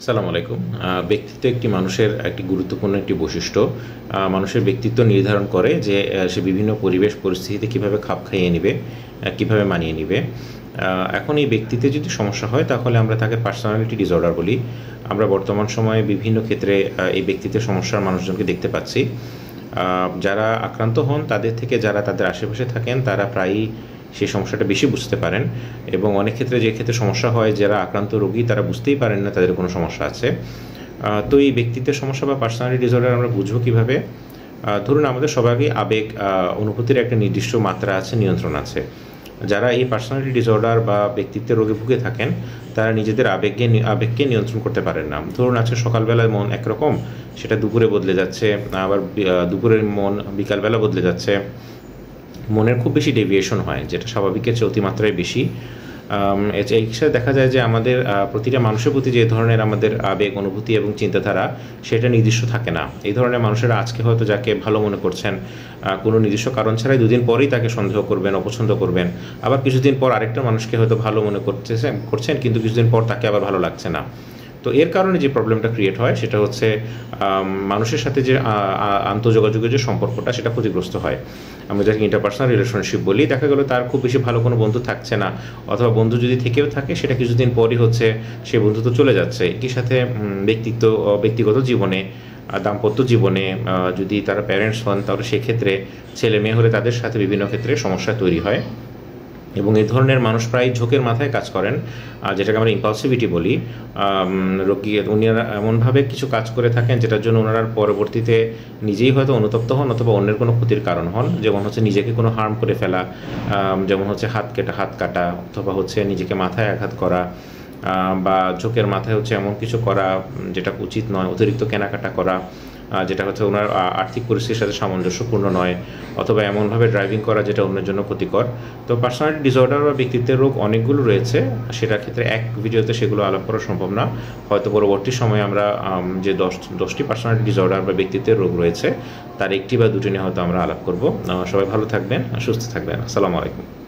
আসসালামু আলাইকুম। ব্যক্তিত্ব একটি মানুষের একটি গুরুত্বপূর্ণ একটি বৈশিষ্ট্য। মানুষের ব্যক্তিত্ব নির্ধারণ করে যে সে বিভিন্ন পরিবেশ পরিস্থিতিতে কীভাবে খাপ খাইয়ে নিবে, কীভাবে মানিয়ে নিবে। এখন এই ব্যক্তিত্বে যদি সমস্যা হয় তাহলে আমরা তাকে পার্সোনালিটি ডিসঅর্ডার বলি। আমরা বর্তমান সময়ে বিভিন্ন ক্ষেত্রে এই ব্যক্তিত্বের সমস্যার মানুষজনকে দেখতে পাচ্ছি। যারা আক্রান্ত হন তাদের থেকে যারা তাদের আশেপাশে থাকেন তারা প্রায়ই সেই সমস্যাটা বেশি বুঝতে পারেন, এবং অনেক ক্ষেত্রে যে ক্ষেত্রে সমস্যা হয় যারা আক্রান্ত রোগী তারা বুঝতেই পারেন না তাদের কোনো সমস্যা আছে। তো এই ব্যক্তিত্বের সমস্যা বা পার্সোনালিটি ডিসঅর্ডার আমরা বুঝবো কীভাবে? ধরুন আমাদের সবারই আবেগ অনুভূতির একটা নির্দিষ্ট মাত্রা আছে, নিয়ন্ত্রণ আছে। যারা এই পার্সোনালিটি ডিসঅর্ডার বা ব্যক্তিত্বের রোগে ভুগে থাকেন তারা নিজেদের আবেগকে নিয়ন্ত্রণ করতে পারেন না। ধরুন আজকে সকালবেলায় মন একরকম, সেটা দুপুরে বদলে যাচ্ছে, আবার দুপুরের মন বিকালবেলা বদলে যাচ্ছে। মনের খুব বেশি ডেভিয়েশন হয়, যেটা স্বাভাবিকের চেয়ে অতিমাত্রায় বেশি। এই ক্ষেত্রে দেখা যায় যে আমাদের প্রতিটা মানুষের প্রতি যে ধরনের আমাদের আবেগ অনুভূতি এবং চিন্তাধারা সেটা নির্দিষ্ট থাকে না। এই ধরনের মানুষেরা আজকে হয়তো যাকে ভালো মনে করছেন কোনো নির্দিষ্ট কারণ ছাড়াই দুদিন পরেই তাকে সন্দেহ করবেন, অপছন্দ করবেন। আবার কিছুদিন পর আরেকটা মানুষকে হয়তো ভালো মনে করছেন, কিন্তু কিছুদিন পর তাকে আবার ভালো লাগছে না। তো এর কারণে যে প্রবলেমটা ক্রিয়েট হয় সেটা হচ্ছে মানুষের সাথে যে আন্তঃযোগাযোগের যে সম্পর্কটা সেটা ক্ষতিগ্রস্ত হয়। আমরা যাকে ইন্টারপার্সোনাল রিলেশনশিপ বলি, দেখা গেলো তার খুব বেশি ভালো কোনো বন্ধু থাকছে না, অথবা বন্ধু যদি থেকেও থাকে সেটা কিছুদিন পরই হচ্ছে সে বন্ধুত্ব চলে যাচ্ছে। একই সাথে ব্যক্তিগত জীবনে, দাম্পত্য জীবনে যদি তারা প্যারেন্টস হন তাহলে সেক্ষেত্রে ছেলে মেয়ে হলে তাদের সাথে বিভিন্ন ক্ষেত্রে সমস্যা তৈরি হয়। এবং এই ধরনের মানুষ প্রায় ঝোঁকের মাথায় কাজ করেন, যেটাকে আমরা ইম্পালসিভিটি বলি। উনারা এমনভাবে কিছু কাজ করে থাকেন যেটার জন্য ওনারা পরবর্তীতে নিজেই হয়তো অনুতপ্ত হন অথবা অন্যের কোনো ক্ষতির কারণ হন। যেমন হচ্ছে নিজেকে কোনো হার্ম করে ফেলা, যেমন হচ্ছে হাত কাটা, অথবা হচ্ছে নিজেকে মাথায় আঘাত করা, বা ঝোঁকের মাথায় হচ্ছে এমন কিছু করা যেটা উচিত নয়, অতিরিক্ত কেনাকাটা করা যেটা হচ্ছে ওনার আর্থিক পরিস্থিতির সাথে সামঞ্জস্যপূর্ণ নয়, অথবা এমনভাবে ড্রাইভিং করা যেটা অন্যের জন্য ক্ষতিকর। তো পার্সোনালিটি ডিসঅর্ডার বা ব্যক্তিত্বের রোগ অনেকগুলো রয়েছে, সেটার ক্ষেত্রে এক ভিডিওতে সেগুলো আলাপ করা সম্ভব না। হয়তো পরবর্তী সময়ে আমরা যে 10টি পার্সোনালিটি ডিসঅর্ডার বা ব্যক্তিত্বের রোগ রয়েছে তার একটি বা দুটি নিয়ে হয়তো আমরা আলাপ করব। সবাই ভালো থাকবেন, সুস্থ থাকবেন। আসসালামু আলাইকুম।